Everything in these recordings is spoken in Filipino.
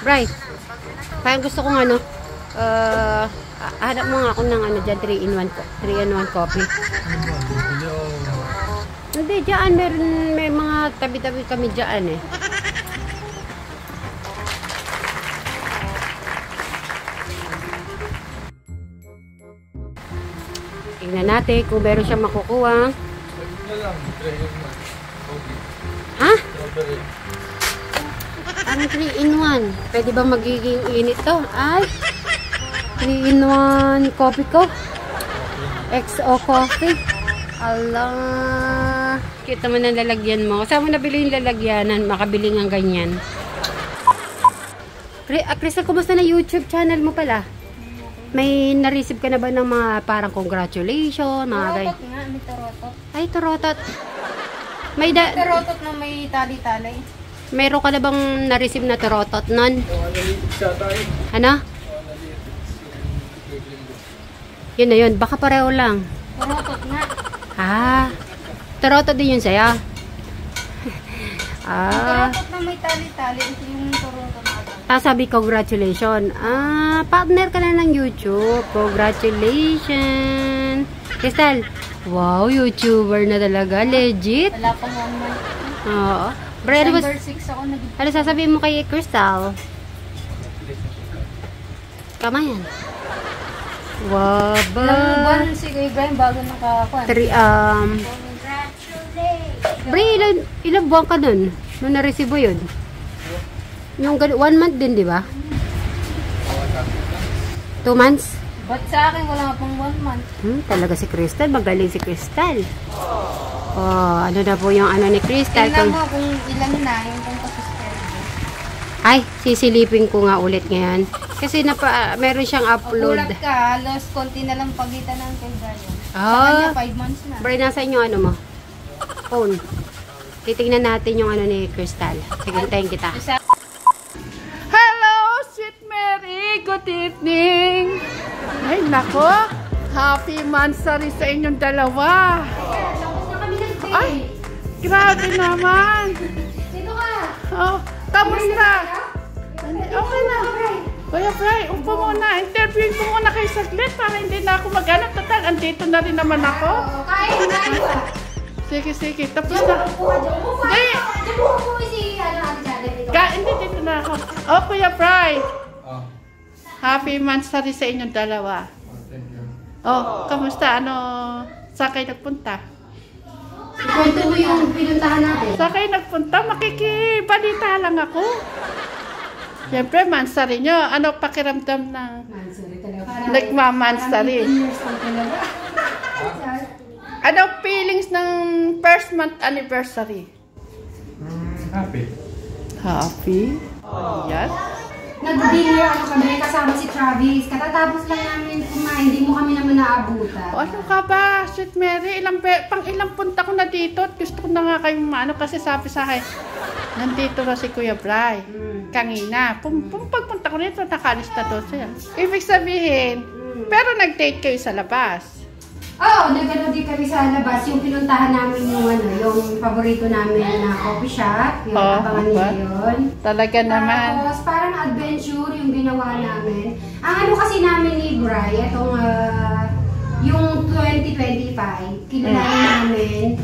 Right. Parang gusto kong ano, hanap mo nga ako ng ano dyan, 3-in-1 coffee. Hindi, dyan, may mga tabi-tabi kami dyan eh. Tingnan natin kung meron siya makukuha. Ha? Parang 3-in-1. Pwede ba magiging init to? Ay! 3-in-1 coffee ko. XO coffee. Allah. Kita mo na lalagyan mo. Saan mo nabili yung lalagyanan? Makabili ng ganyan. Crystal, kumusta na YouTube channel mo pala? May na-receive ka na ba ng mga parang congratulations? Torotot nga, may torotot. Ay, torotot. May torotot na may tali-tali. Meron ka na bang na-receive na torotot nun? Ano? Yun na yun. Baka pareho lang. Torotot nga. Ah. Torotot din yun sa'yo. Torotot na may tali-tali. Ito yung torotot na. Sabi, congratulations. Partner ka na ng YouTube. Congratulations. Crystal, wow, YouTuber na talaga. Legit. Wala pang 1 month. Oo. Brad, December 6 ako nag- ano sasabihin mo kay Crystal? Kamayan. Wow, ba? Ilang buwan si Ibrahim bago nakakuha. Congratulations. Bre, ilang buwan ka nun? Nung na-receive mo yun? Yung 1 month din, di ba? 2 months? Ba't sa akin wala pang 1 month? Talaga si Crystal. Magaling si Crystal. Oh, ano na po yung ano ni Crystal? Tingnan mo kung ilan na yung kung pasisper. Ay, sisilipin ko nga ulit ngayon. Kasi meron siyang upload. Magulat ka, halos konti na lang pagitan ng kay Brian. Ah. Sa kanya 5 months na. Brian, nasa inyo ano mo? Phone. Titignan natin yung ano ni Crystal. Sige, tayo kita. Hello, Sweet Mary. Good evening. Ay, nako. Happy Mansari sa inyong dalawa. Ay, grabe naman. Dito ka. Oh, kamusta? Okay na. Kuya Bray, upo muna. Interviewin ko muna kayo saglit para hindi na ako mag-anak. Total, andito na rin naman ako. Kain na. Sige, sige. Tapos na. Hindi. Hindi, dito na ako. Oh, Kuya Bray. Happy Mansari sa inyong dalawa. Oh, kamusta? Saan kayo nagpunta? Kwento mo yung pinuntahan natin. Saan kayo nagpunta? Makikibalita lang ako. Siyempre, Mansari nyo. Ano pakiramdam ng Mansari talaga. nagmamansari? 18 years old talaga. Ano feelings ng first month anniversary? Happy. Happy? Yes. Nag-dinner kami kasama si Travis. Katatapos lang namin kumain. Hindi mo kami naman naabutan. Ano ka ba, Sweet Mary? Ilang punta ko na dito at gusto ko na nga kayong maano kasi sabi sa akin, nandito na si Kuya Bray. Kanina. Pagpunta ko nito, nakalis na doon siya. Ibig sabihin, pero nag-date kayo sa labas. Oo, nagano din kami sa labas. Yung pinuntahan namin yung paborito namin na coffee shop. Yung abangan nila yun. Talaga naman. Tapos parang adventure yung ginawa namin. Ang ano kasi namin ni Bray, yung 2025, kinalain namin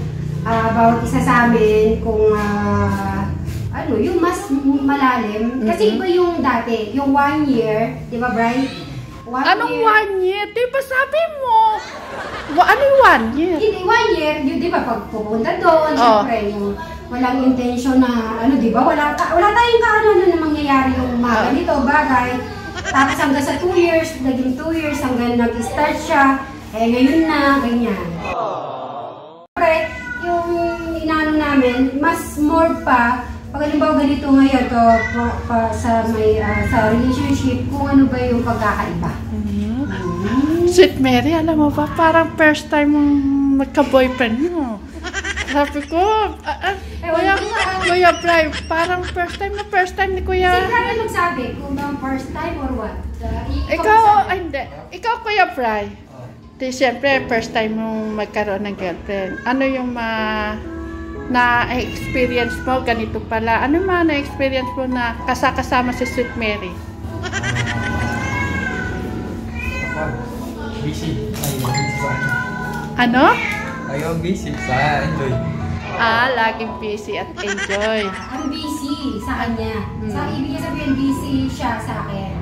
bawat isa sa amin kung yung mas malalim. Kasi iba yung dati, yung 1 year, di ba Bray? Anong 1 year? Di ba sabi mo? Ano yung 1 year? Hindi, 1 year, di ba pag pupunta doon, syempre yung walang intention na, di ba, wala tayong kaano na mangyayari yung mga ganito, bagay. Tapos hanggang sa 2 years, naging 2 years, hanggang nag-start siya, ngayon na, ganyan. Siyempre, yung inaano namin, mas more pa, pag halimbawa ganito ngayon to sa relationship, kung ano ba yung pagkakaiba. Sweet Mary, alam mo ba, parang first time mong magka-boyfriend mo. Sabi ko, Kuya Bray, parang first time ni Kuya. Si Bray magsabi kung ba first time or what? Ikaw Kuya Bray. Di siyempre, first time mong magkaroon ng girlfriend. Ano yung na-experience mo, ganito pala. Ano man na-experience mo na kasama si Sweet Mary? Ako, busy. Ayaw, busy sa ano. Ano? Ayaw, busy sa enjoy. Laging busy at enjoy. Ang busy sa kanya. Sa ibig niya sabihin, busy siya sa akin.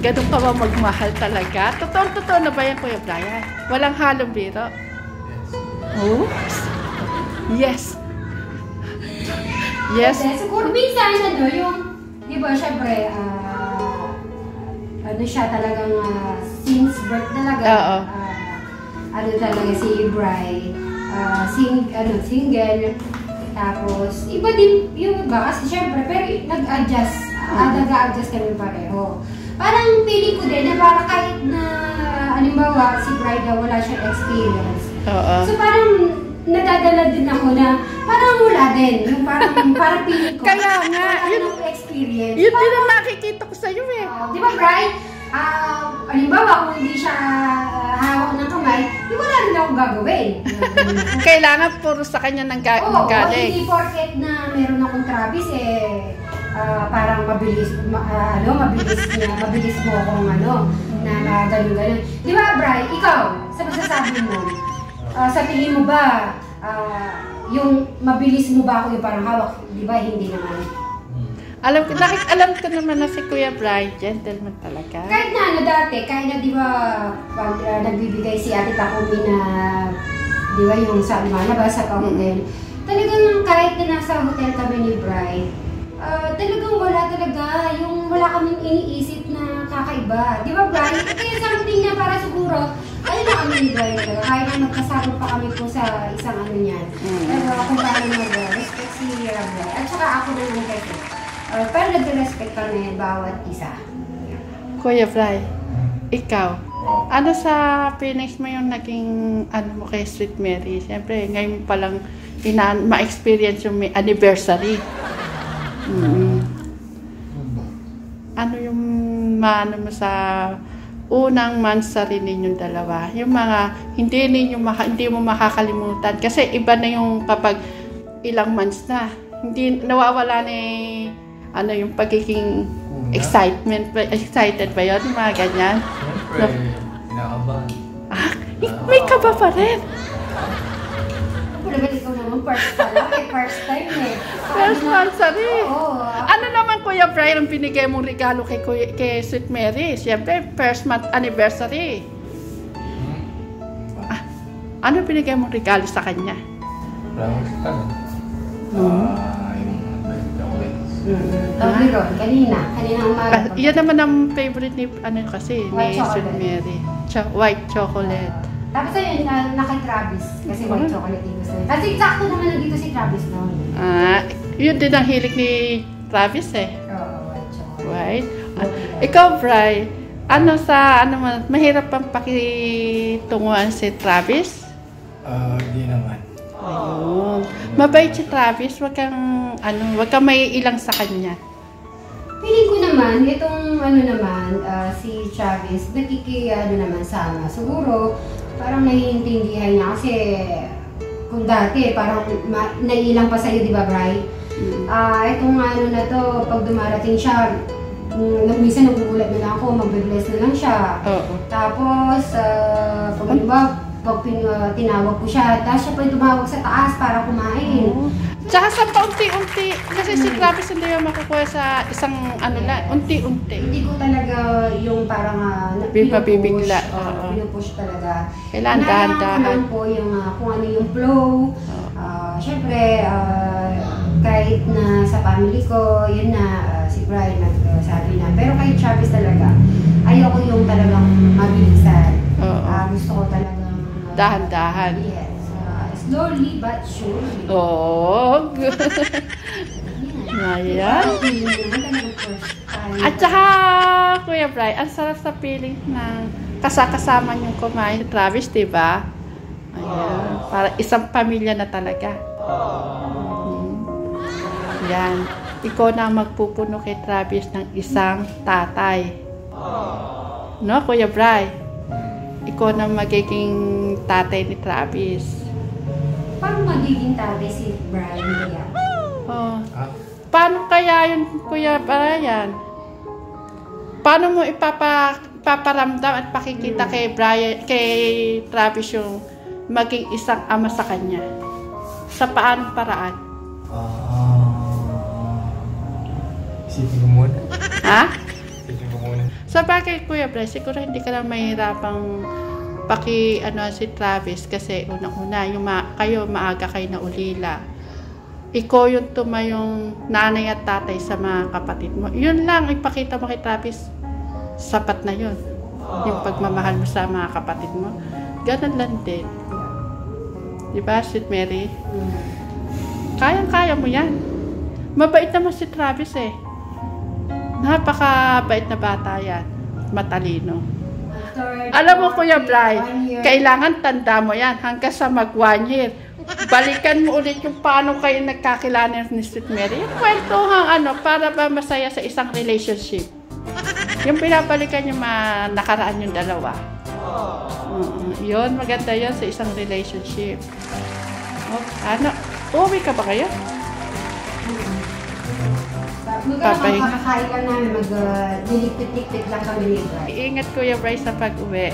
Ganun ka ba magmahal talaga? Totoo na ba yan, Kuya Brian? Walang halong biro? Oh? Yes. Yes. Kasi siguro minsan, yung, di ba, syempre, ano siya talagang, since birth talaga, Oo. ano talaga si Bri, single, tapos, iba din yung iba, kasi syempre, pero nag-adjust, nag-adjust kami pareho. Parang feeling ko din na parang kahit na, halimbawa, si Bri daw wala siyang experience. Oo. So parang nadadala din ako na parang wala din. Yung parang feeling ko. Kaya nga, wala yun- akong experience. Yun din ang nakikita ko sa'yo eh. Di ba, Bri? Halimbawa, kung hindi siya hawak ng kamay, di wala rin akong gagawin. Kailangan puro sa kanya nang Oo, galing. hindi porket na meron akong Travis parang mabilis mo akong na ganun-ganun. Di ba, Bri, ikaw, sa masasabi mo, sa tingin mo ba, yung mabilis mo ba ako yung parang hawak? Di ba, hindi naman. Alam ko naman na si Kuya Brian, gentleman talaga. Kahit na dati, kahit na di ba, pag nagbibigay si Ate Takumi na, di ba, yung sa lumalabas sa hotel, talagang kahit na nasa hotel kami ni Bri, talagang wala talaga, yung wala kaming iniisip na kakaiba. Di ba, Bri? Kaya something na para siguro, ayun na kami ni Bri talaga. Kahit na magkasama pa kami po sa isang ano niyan. Pero kung paano mag-respect si Bri. At saka ako naman kasi. Pero nag-respect kami bawat isa. Kuya Brian, ikaw, ano sa feelings mo yung naging mo kay Sweet Mary? Siyempre, ngayon pa lang ma-experience yung may anniversary. Ano yung maano mo sa unang monthsary ninyong dalawa? Yung mga hindi mo makakalimutan kasi iba na yung kapag ilang months na. Hindi nawawala na yung pagiging excitement excited ba yun? Yung mga ganyan? Siyempre, kinakabahan. May kaba pa rin. Pero ikaw naman, first time eh. First monthsary. Oo. Ano naman, Kuya Brian, ang binigay mong regalo kay Sweet Mary? Siyempre, first month anniversary. Ano binigay mong regalo sa kanya? Flowers ka na. Yung chocolates. Ron, kanina umaga. Yan naman ang favorite ni White Sweet chocolate. Mary. White chocolate. Tapos ayun, kay Travis. Kasi white chocolate yung gusto niya. Kasi sakto naman nandito si Travis noon. Yun din ang hilig ni Travis eh. Oo, white chocolate. Right? Ikaw, Bri, mahirap pang pakitunguhan si Travis? Di naman. Ayun. Mabait si Travis, wag kang may ilang sa kanya. Feeling ko naman, itong si Travis, naman sama. Siguro, parang naiintindihan niya kasi kung dati, parang naiilang pa sa'yo, di ba, Bri? Itong na to, pag dumarating siya, minsan nagugulat na lang ako, magbe-bless na lang siya. Oo. Tapos, pag tinawag ko siya, tapos siya pa yung tumawag sa taas para kumain. Tsaka sa paunti-unti, kasi si Travis hindi yung makukuha sa isang unti-unti. Hindi ko talaga yung parang Bibigla. pinupush talaga. Kailangan dahan-dahan. Po yung kung ano yung flow. Siyempre, kahit na sa family ko, yun na, si Brian nagsabi na. Pero kay Travis talaga, ayoko yung talagang mabilisan. Gusto ko talagang dahan-dahan. Yes. Slowly but surely. Oh, good. Ayan. At saka, Kuya Brian, ang sarap sa feeling ng kasama niyong kumain ni Travis, diba? Ayan. Para isang pamilya na talaga. Yan. Ikaw na magpupuno kay Travis ng isang tatay. No, Kuya Brian? Ikaw na magiging tatay ni Travis. Paano magiging tatay si Brian kaya? Oh. Ah, Paano kaya yun, Kuya Brian? Paano mo ipaparamdam at pakikita kay Brian, kay Travis yung maging isang ama sa kanya? Sa paanong paraan? isipin ko muna. Ha? Isipin ko muna. Sa bagay, Kuya Brian, siguro hindi ka lang mahirapang si Travis kasi unang-una, kayo maaga kayo na ulila. Ikaw yung tumayong nanay at tatay sa mga kapatid mo. Yun lang, ipakita mo kay Travis. Sapat na yun. Yung pagmamahal mo sa mga kapatid mo. Ganun lang din. Diba, Sweet Mary? Kayang-kaya mo yan. Mabait naman si Travis eh. Napakabait na bata yan. Matalino. Alam mo, Kuya Bri, kailangan tanda mo yan hanggang sa mag 1 year. Balikan mo ulit yung paano kayo nagkakilala ni Sweet Mary. Yung kwentuhang para ba masaya sa isang relationship. Yung pinabalikan yung nakaraan yung dalawa. Yun, maganda yun sa isang relationship. Uwi ka ba kayo? Makakain lang namin, mag-dilikpit-likpit lang kami ni Brian. Iingat Kuya Bri sa pag-uwi.